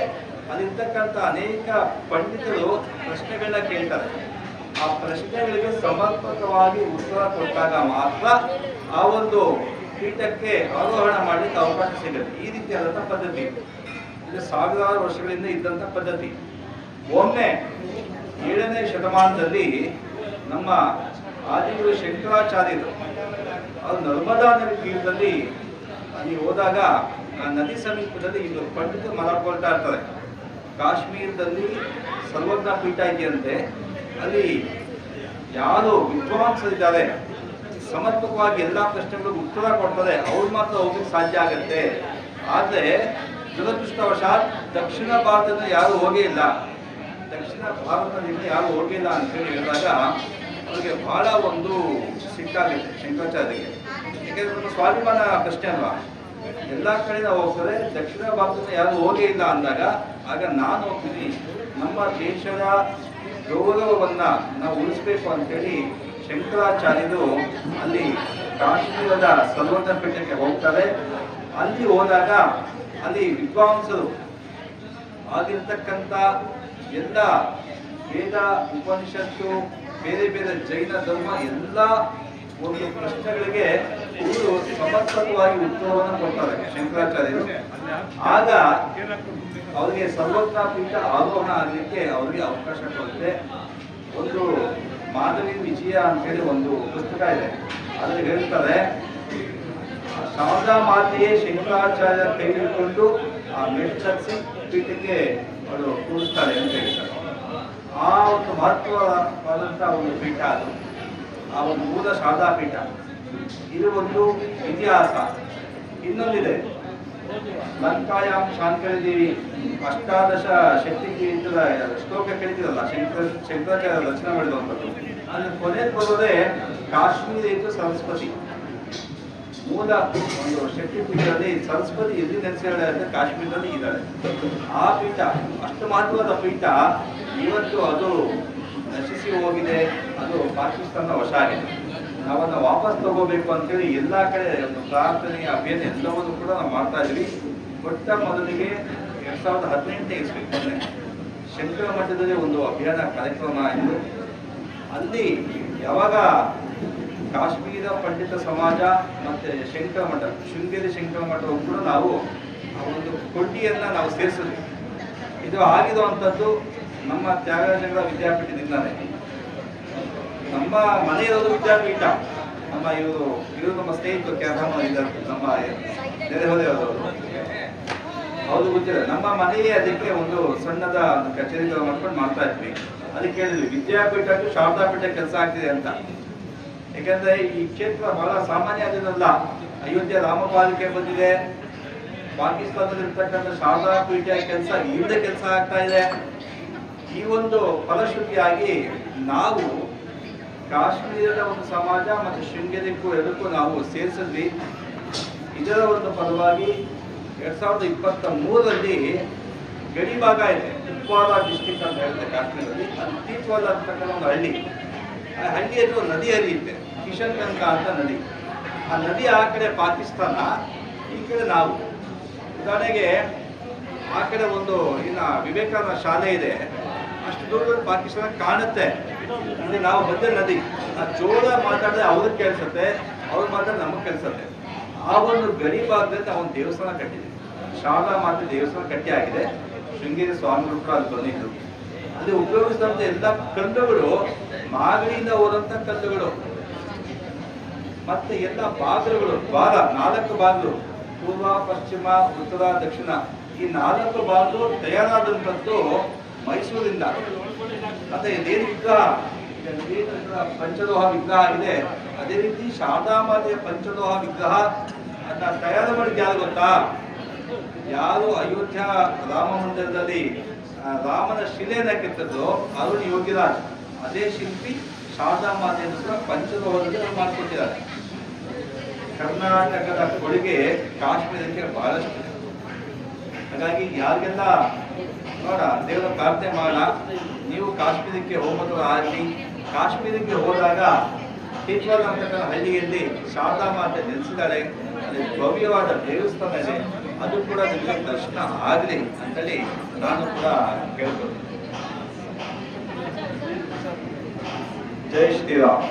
ಅಲ್ಲಿರ್ತಕ್ಕಂಥ ಅನೇಕ ಪಂಡಿತರು ಪ್ರಶ್ನೆಗಳನ್ನ ಕೇಳ್ತಾರೆ. ಆ ಪ್ರಶ್ನೆಗಳಿಗೆ ಸಮರ್ಪಕವಾಗಿ ಉತ್ತರ ಕೊಟ್ಟಾಗ ಮಾತ್ರ ಆ ಒಂದು ಪೀಠಕ್ಕೆ ಆರೋಹಣ ಮಾಡಲಿಕ್ಕೆ ಅವಕಾಶ ಸಿಗುತ್ತೆ. ಈ ರೀತಿಯಾದಂಥ ಪದ್ಧತಿ ಇದು 1000 ವರ್ಷಗಳಿಂದ ಇದ್ದಂಥ ಪದ್ಧತಿ. ಒಮ್ಮೆ 7ನೇ ಶತಮಾನದಲ್ಲಿ ನಮ್ಮ ಆದಿಗುರು ಶಂಕರಾಚಾರ್ಯರು ಅದು ನರ್ಮದಾ ನದಿ ತೀರದಲ್ಲಿ ಅಲ್ಲಿ ಹೋದಾಗ ಆ ನದಿ ಸಮೀಪದಲ್ಲಿ ಇದು ಪಂಡಿತರು ಮಲಕೊಳ್ತಾ ಇರ್ತಾರೆ. ಕಾಶ್ಮೀರದಲ್ಲಿ ಸರ್ವಜ್ಞ ಪೀಠ ಇದೆಯಂತೆ. ಅಲ್ಲಿ ಯಾರು ವಿದ್ವಾಂಸರಿದ್ದಾರೆ ಸಮರ್ಪಕವಾಗಿ ಎಲ್ಲಾ ಪ್ರಶ್ನೆಗಳಿಗೂ ಉತ್ತರ ಕೊಡ್ತಾರೆ, ಅವ್ರು ಮಾತ್ರ ಹೋಗಕ್ಕೆ ಸಾಧ್ಯ ಆಗತ್ತೆ. ಆದ್ರೆ ದುರದೃಷ್ಟವಶಾತ್ ದಕ್ಷಿಣ ಭಾರತದ ಯಾರು ಹೋಗೇ ಇಲ್ಲ, ದಕ್ಷಿಣ ಭಾರತದಿಂದ ಯಾರು ಹೋಗಿಲ್ಲ ಅಂತೇಳಿ ಹೇಳಿದಾಗ ಅವ್ರಿಗೆ ಬಹಳ ಒಂದು ಸಿಟ್ಟಾಗುತ್ತೆ ಶಂಕರಾಚಾರ್ಯರಿಗೆ. ಯಾಕೆಂದ್ರೆ ನಮ್ಮ ಸ್ವಾಭಿಮಾನ ಪ್ರಶ್ನೆ ಅಲ್ವಾ, ಎಲ್ಲಾ ಕಡೆ ನಾವು ಹೋಗ್ತಾರೆ, ದಕ್ಷಿಣ ಭಾರತದಿಂದ ಯಾರು ಹೋಗೇ ಇಲ್ಲ ಅಂದಾಗ ಆಗ ನಾನು ಹೋಗ್ತೀನಿ, ನಮ್ಮ ದೇಶದ ಗೌರವವನ್ನ ನಾವು ಉಳಿಸ್ಬೇಕು ಅಂತೇಳಿ ಶಂಕರಾಚಾರ್ಯರು ಅಲ್ಲಿ ಕಾಶ್ಮೀರದ ಸರ್ವಜ್ಞ ಪೀಠಕ್ಕೆ ಹೋಗ್ತಾರೆ. ಅಲ್ಲಿ ಹೋದಾಗ ಅಲ್ಲಿ ವಿದ್ವಾಂಸರು ಆಗಿರ್ತಕ್ಕಂಥ ಎಲ್ಲ ವೇದ, ಉಪನಿಷತ್ತು, ಬೇರೆ ಬೇರೆ ಜೈನ ಧರ್ಮ ಎಲ್ಲ ಒಂದು ಪ್ರಶ್ನೆಗಳಿಗೆ ಇವರು ಸಮರ್ಪಕವಾಗಿ ಉತ್ತರವನ್ನು ಕೊಡ್ತಾರೆ ಶಂಕರಾಚಾರ್ಯರು. ಆಗ ಅವರಿಗೆ ಸರ್ವಜ್ಞ ಪೀಠ ಆರೋಹಣ ಆಗಲಿಕ್ಕೆ ಅವರಿಗೆ ಅವಕಾಶ ಕೊಡುತ್ತೆ. ಒಂದು ಮಾಧವಿ ವಿಜಯ ಅಂತೇಳಿ ಒಂದು ಪುಸ್ತಕ ಇದೆ, ಅದರಲ್ಲಿ ಹೇಳ್ತಾರೆ ಶಾರದಾ ಮಾತೆಯೇ ಶಂಕರಾಚಾರ್ಯ ಕೈ ಹಿಡ್ಕೊಂಡು ಆ ಮೆಟ್ಟರಿಸಿ ಪೀಠಕ್ಕೆ ಅವರು ಕೂರಿಸ್ತಾರೆ ಅಂತ ಹೇಳ್ತಾರೆ. ಆ ಒಂದು ಮಹತ್ವವಾದಂತಹ ಒಂದು ಪೀಠ ಅದು, ಆ ಒಂದು ಮೂಲ ಶಾರದಾ ಪೀಠ. ಇದು ಒಂದು ಇತಿಹಾಸ. ಇನ್ನೊಂದಿದೆ ಲಂಕಾಯಾಮ್ ಶಾಂಕರದೇವಿ ಅಷ್ಟಾದಶ ಶಕ್ತಿಪೀಠದ ಶ್ಲೋಕ ಕೇಳ್ತಿರಲ್ಲ, ಶಂಕರಾಚಾರ್ಯ ರಚನೆ ಮಾಡಿರುವಂಥದ್ದು. ಅಲ್ಲಿ ಕೊನೆಗೆ ಬರೋದೇ ಕಾಶ್ಮೀರ ಇದ್ದು ಸರಸ್ವತಿ. ಮೂಲ ಒಂದು ಶಕ್ತಿಪೀಠದಲ್ಲಿ ಸರಸ್ವತಿ ಎಲ್ಲಿ ನೆಲೆಸಿದ್ದಾಳೆ ಅಂದರೆ ಕಾಶ್ಮೀರದಲ್ಲಿ ಇದ್ದಾಳೆ. ಆ ಪೀಠ ಅಷ್ಟು ಮಹತ್ವದ ಪೀಠ ಇವತ್ತು ಅದು ನಶಿಸಿ ಹೋಗಿದೆ, ಅದು ಪಾಕಿಸ್ತಾನದ ವಶ ಆಗಿದೆ. ನಾವನ್ನ ವಾಪಸ್ ತಗೋಬೇಕು ಅಂತೇಳಿ ಎಲ್ಲ ಕಡೆ ಒಂದು ಪ್ರಾರ್ಥನೆಯ ಅಭಿಯಾನ ಎಲ್ಲವನ್ನು ಕೂಡ ನಾವು ಮಾಡ್ತಾ ಇದ್ವಿ. ಮೊಟ್ಟ ಮೊದಲಿಗೆ 2018 ಇಸ್ವಿ ಶಂಕರ ಮಠದಲ್ಲಿ ಒಂದು ಅಭಿಯಾನ ಕಾರ್ಯಕ್ರಮ ಆಯಿತು. ಅಲ್ಲಿ ಯಾವಾಗ ಕಾಶ್ಮೀರ ಪಂಡಿತ ಸಮಾಜ ಮತ್ತೆ ಶಂಕರ ಮಠ, ಶೃಂಗೇರಿ ಶಂಕರ ಮಠವು ಕೂಡ ನಾವು ಆ ಒಂದು ಕೊಂಡಿಯನ್ನ ನಾವು ಸೇರಿಸಿದ್ವಿ. ಇದು ಆಗಿರುವಂಥದ್ದು ನಮ್ಮ ತ್ಯಾಗರಾಜನಗರ ವಿದ್ಯಾಪೀಠದಿಂದಾನೆ. ನಮ್ಮ ಮನೆ ಇರೋದು ವಿದ್ಯಾಪೀಠ. ನಮ್ಮ ಇವರು ನಮ್ಮ ಸ್ನೇಹಿತರು ಕ್ಯಾರಮ ಇದ್ದಾರೆ, ನಮ್ಮ ನೆರೆಹೊರೆಯವರು, ಹೌದು ಗೊತ್ತಿಲ್ಲ. ನಮ್ಮ ಮನೆಯೇ ಅದಕ್ಕೆ ಒಂದು ಸಣ್ಣದ ಕಚೇರಿ ಮಾಡ್ಕೊಂಡು ಮಾಡ್ತಾ ಇದ್ವಿ. ಅದಕ್ಕೆ ಹೇಳಿದ್ವಿ ವಿದ್ಯಾಪೀಠಕ್ಕೂ ಶಾರದಾ ಪೀಠ ಕೆಲಸ ಆಗ್ತಿದೆ ಅಂತ. ಯಾಕಂದ್ರೆ ಈ ಕ್ಷೇತ್ರ ಬಹಳ ಸಾಮಾನ್ಯ ಆಗಿರಲ್ಲ. ಅಯೋಧ್ಯೆ ರಾಮಪಾಲಿಕೆ ಬಂದಿದೆ, ಪಾಕಿಸ್ತಾನದಲ್ಲಿ ಇರ್ತಕ್ಕಂಥ ಶಾರದಾ ಪೀಠ ಕೆಲಸ ಇಲ್ಲದೆ ಕೆಲಸ ಆಗ್ತಾ ಇದೆ. ಈ ಒಂದು ಫಲಶ್ರುತಿಯಾಗಿ ನಾವು ಕಾಶ್ಮೀರದ ಒಂದು ಸಮಾಜ ಮತ್ತು ಶೃಂಗೇರಿಕ್ಕೂ ಎರಡಕ್ಕೂ ನಾವು ಸೇರಿಸಿದ್ವಿ. ಇದರ ಒಂದು ಫಲವಾಗಿ 2023ರಲ್ಲಿ ಗಡಿ ಭಾಗ ಇದೆ, ಕುಪ್ವಾರ ಡಿಸ್ಟಿಕ್ ಅಂತ ಹೇಳ್ತಾರೆ ಕಾಶ್ಮೀರದಲ್ಲಿ. ಅದು ತೀರ್ವಾದ ಅಂತಕ್ಕಂಥ ಒಂದು ಹಳ್ಳಿ. ಆ ಹಳ್ಳಿಯಲ್ಲಿ ಒಂದು ನದಿ ಹರಿಯುತ್ತೆ, ಕಿಶನ್ ಗಂಗಾ ಅಂತ ನದಿ. ಆ ನದಿ ಆ ಕಡೆ ಪಾಕಿಸ್ತಾನ, ಈ ಕಡೆ ನಾವು. ಉದಾಹರಣೆಗೆ ಆ ಕಡೆ ಒಂದು ವಿವೇಕಾನಂದ ಶಾಲೆ ಇದೆ, ಅಷ್ಟು ದೂರದಲ್ಲಿ ಪಾಕಿಸ್ತಾನ ಕಾಣುತ್ತೆ. ಇಲ್ಲಿ ನಾವು ಬಂದ ನದಿ, ಆ ಜೋರ ಮಾತಾಡಿದ್ರೆ ಅವ್ರಿಗೆ ಕೇಳಿಸುತ್ತೆ, ಅವ್ರು ಮಾತಾಡಿದ್ರೆ ನಮಗೆ ಕೇಳಿಸುತ್ತೆ. ಆ ಒಂದು ಗಡಿ ಭಾಗದಲ್ಲಿ ನಾವು ಒಂದು ದೇವಸ್ಥಾನ ಕಟ್ಟಿದ್ದೀವಿ, ಶಾರದಾ ಮಾತೆ ದೇವಸ್ಥಾನ ಕಟ್ಟಿ ಆಗಿದೆ. ಶೃಂಗೇರಿ ಸ್ವಾಮಿಗಳು ಕೂಡ ಅಲ್ಲಿ ಬಂದಿದ್ರು. ಅಲ್ಲಿ ಉಪಯೋಗಿಸಿದಂಥ ಎಲ್ಲ ಕಲ್ಲುಗಳು ಮಾಗಡಿಯಿಂದ ಹೋದಂಥ ಕಲ್ಲುಗಳು. ಮತ್ತೆ ಎಲ್ಲ ಬಾಗಿಲುಗಳು, ದ್ವಾರ 4 ಬಾಗಿಲು, ಪೂರ್ವ, ಪಶ್ಚಿಮ, ಉತ್ತರ, ದಕ್ಷಿಣ, ಈ 4 ಬಾಗಿಲು ತಯಾರಾದಂಥದ್ದು ಮೈಸೂರಿಂದ. ಮತ್ತೆ ಇದೇನು ವಿಗ್ರಹ, ಪಂಚಲೋಹ ವಿಗ್ರಹ ಇದೆ, ಅದೇ ರೀತಿ ಶಾರದಾ ಮಾತೆಯ ಪಂಚಲೋಹ ವಿಗ್ರಹ ಅದನ್ನ ತಯಾರು ಮಾಡಿದ್ದು ಯಾರು ಗೊತ್ತಾ? ಯಾರು ಅಯೋಧ್ಯ ರಾಮ ಮಂದಿರದಲ್ಲಿ ರಾಮನ ಶಿಲೆಯನ್ನ ಕೆತ್ತದ್ದು ಅರುಣ್ ಯೋಗಿರಾಜ್, ಅದೇ ಶಿಲ್ಪಿ ಶಾರದಾ ಮಾತೆಯನ್ನು ಕೂಡ ಪಂಚಲೋಹದಲ್ಲಿ ಮಾಡಿಕೊಟ್ಟಿದ್ದಾರೆ. ಕರ್ನಾಟಕದ ಕೊಡುಗೆ ಕಾಶ್ಮೀರಕ್ಕೆ ಬಹಳಷ್ಟು. ಹಾಗಾಗಿ ಯಾರಿಗೆಲ್ಲ ನೋಡ ದೇವರ ಪ್ರಾರ್ಥನೆ ಮಾಡೋಣ. ನೀವು ಕಾಶ್ಮೀರಕ್ಕೆ ಹೋಗೋದು ಆಗಲಿ, ಕಾಶ್ಮೀರಕ್ಕೆ ಹೋದಾಗ ಕಿಚ್ವಾಲ್ ಅಂತಕ್ಕಂಥ ಹಳ್ಳಿಯಲ್ಲಿ ಶಾರದಾ ಮಾತೆ ನೆಲೆಸಿದ್ದಾಳೆ. ಅಲ್ಲಿ ಭವ್ಯವಾದ ದೇವಸ್ಥಾನ ಇದೆ, ಅದು ಕೂಡ ನಿಮಗೆ ದರ್ಶನ ಆಗಲಿ ಅಂತೇಳಿ ನಾನು ಕೂಡ ಕೇಳ್ಕೊಳ್ತೀನಿ. ಜೈ ಶ್ರೀರಾಮ್.